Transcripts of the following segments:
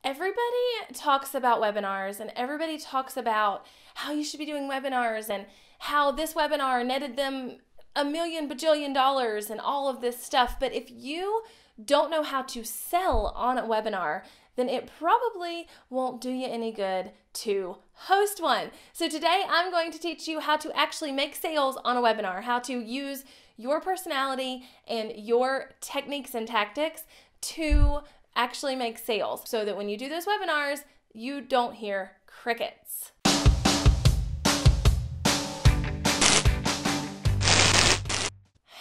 Everybody talks about webinars and everybody talks about how you should be doing webinars and how this webinar netted them $1 million bajillion dollars and all of this stuff. But if you don't know how to sell on a webinar, then it probably won't do you any good to host one. So today I'm going to teach you how to actually make sales on a webinar, how to use your personality and your techniques and tactics to actually make sales so that when you do those webinars, you don't hear crickets.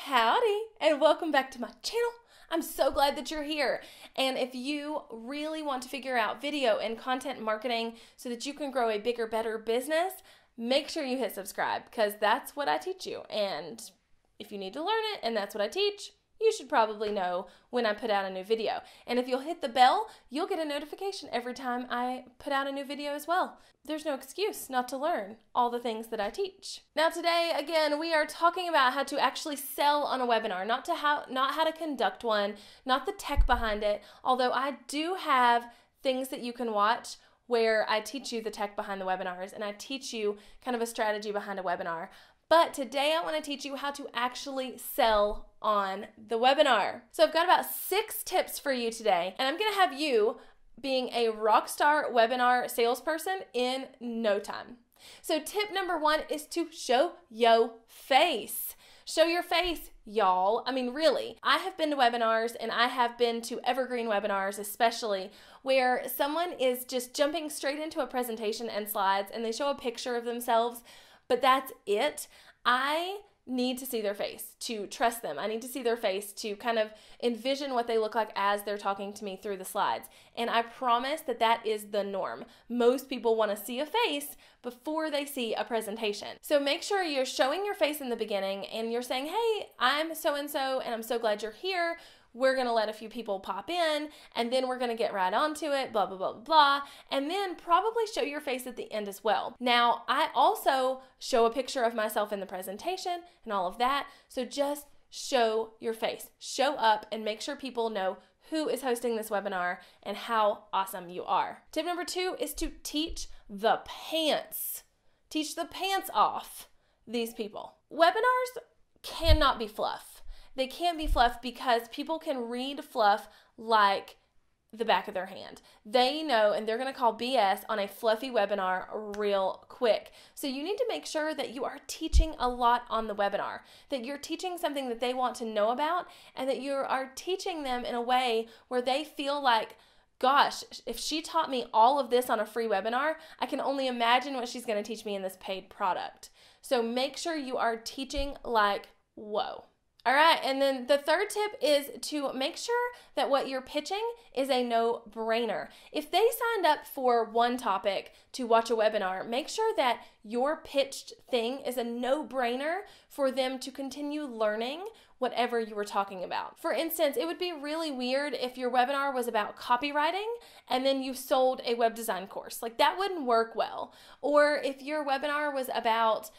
Howdy, and welcome back to my channel. I'm so glad that you're here. And if you really want to figure out video and content marketing so that you can grow a bigger, better business, make sure you hit subscribe because that's what I teach you. And if you need to learn it and that's what I teach, you should probably know when I put out a new video. And if you'll hit the bell, you'll get a notification every time I put out a new video as well. There's no excuse not to learn all the things that I teach. Now today, again, we are talking about how to actually sell on a webinar, not how to conduct one, not the tech behind it, although I do have things that you can watch where I teach you the tech behind the webinars and I teach you kind of a strategy behind a webinar. But today I want to teach you how to actually sell on the webinar. So I've got about 6 tips for you today, and I'm going to have you being a rockstar webinar salesperson in no time. So tip number 1 is to show your face. Show your face, y'all. I mean, really. I have been to webinars and I have been to evergreen webinars especially where someone is just jumping straight into a presentation and slides and they show a picture of themselves, but that's it. I need to see their face to trust them. I need to see their face to kind of envision what they look like as they're talking to me through the slides. And I promise that that is the norm. Most people want to see a face before they see a presentation. So make sure you're showing your face in the beginning and you're saying, hey, I'm so-and-so and I'm so glad you're here. We're going to let a few people pop in and then we're going to get right onto it, blah, blah, blah, blah. And then probably show your face at the end as well. Now, I also show a picture of myself in the presentation and all of that. So just show your face. Show up and make sure people know who is hosting this webinar and how awesome you are. Tip number 2 is to teach the pants. Teach the pants off these people. Webinars cannot be fluff. They can't be fluff because people can read fluff like the back of their hand. They know, and they're going to call BS on a fluffy webinar real quick. So you need to make sure that you are teaching a lot on the webinar, that you're teaching something that they want to know about, and that you are teaching them in a way where they feel like, gosh, if she taught me all of this on a free webinar, I can only imagine what she's going to teach me in this paid product. So make sure you are teaching like, whoa. All right, and then the third tip is to make sure that what you're pitching is a no-brainer. If they signed up for one topic to watch a webinar, make sure that your pitched thing is a no-brainer for them to continue learning whatever you were talking about. For instance, it would be really weird if your webinar was about copywriting and then you sold a web design course. Like that wouldn't work well. Or if your webinar was about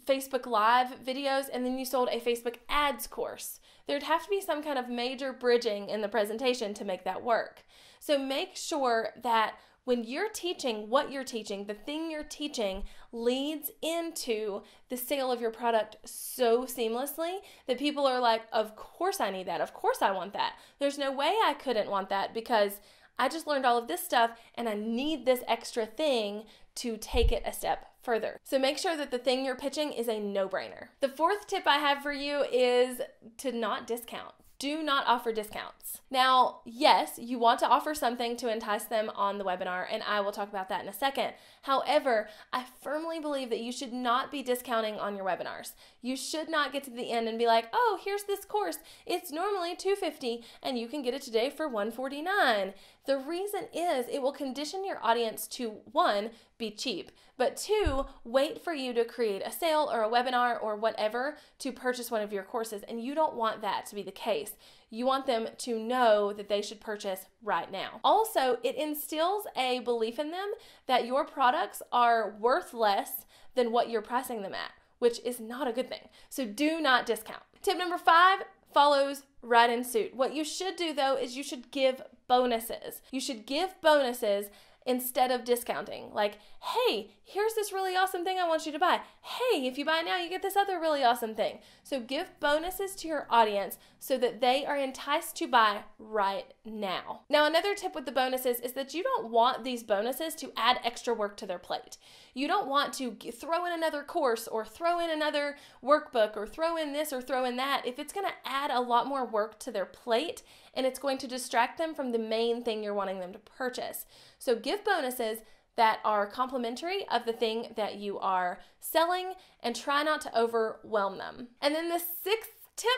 Facebook Live videos and then you sold a Facebook ads course. There'd have to be some kind of major bridging in the presentation to make that work. So make sure that when you're teaching what you're teaching, the thing you're teaching leads into the sale of your product so seamlessly that people are like, of course I need that. Of course I want that. There's no way I couldn't want that because I just learned all of this stuff and I need this extra thing to take it a step further. So make sure that the thing you're pitching is a no-brainer. The 4th tip I have for you is to not discount. Do not offer discounts. Now, yes, you want to offer something to entice them on the webinar, and I will talk about that in a second. However, I firmly believe that you should not be discounting on your webinars. You should not get to the end and be like, oh, here's this course. It's normally $250, and you can get it today for $149. The reason is it will condition your audience to, 1, be cheap, but 2, wait for you to create a sale or a webinar or whatever to purchase one of your courses, and you don't want that to be the case. You want them to know that they should purchase right now. Also, it instills a belief in them that your products are worth less than what you're pricing them at, which is not a good thing. So do not discount. Tip number 5, follows right in suit. What you should do though is you should give bonuses. You should give bonuses instead of discounting. Like, hey, here's this really awesome thing I want you to buy. Hey, if you buy it now, you get this other really awesome thing. So give bonuses to your audience so that they are enticed to buy right now. Now, another tip with the bonuses is that you don't want these bonuses to add extra work to their plate. You don't want to throw in another course or throw in another workbook or throw in this or throw in that if it's going to add a lot more work to their plate and it's going to distract them from the main thing you're wanting them to purchase. So give bonuses that are complementary of the thing that you are selling and try not to overwhelm them. And then the sixth tip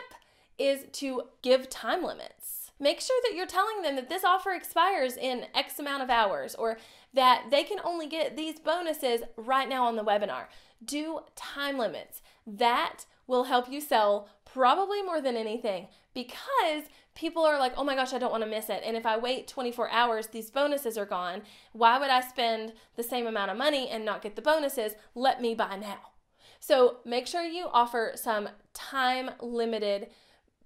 is to give time limits. Make sure that you're telling them that this offer expires in X amount of hours or that they can only get these bonuses right now on the webinar. Do time limits. That will help you sell probably more than anything because people are like, oh my gosh, I don't want to miss it. And if I wait 24 hours, these bonuses are gone. Why would I spend the same amount of money and not get the bonuses? Let me buy now. So make sure you offer some time limited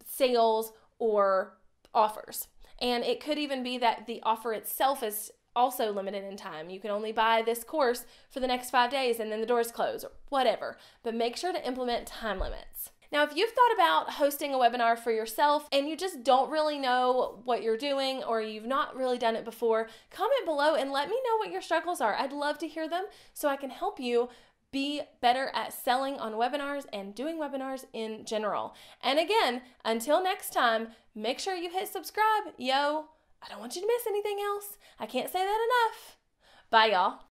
sales or offers. And it could even be that the offer itself is also limited in time. You can only buy this course for the next 5 days and then the doors close or whatever. But make sure to implement time limits. Now, if you've thought about hosting a webinar for yourself and you just don't really know what you're doing or you've not really done it before, comment below and let me know what your struggles are. I'd love to hear them so I can help you be better at selling on webinars and doing webinars in general. And again, until next time, make sure you hit subscribe. Yo, I don't want you to miss anything else. I can't say that enough. Bye, y'all.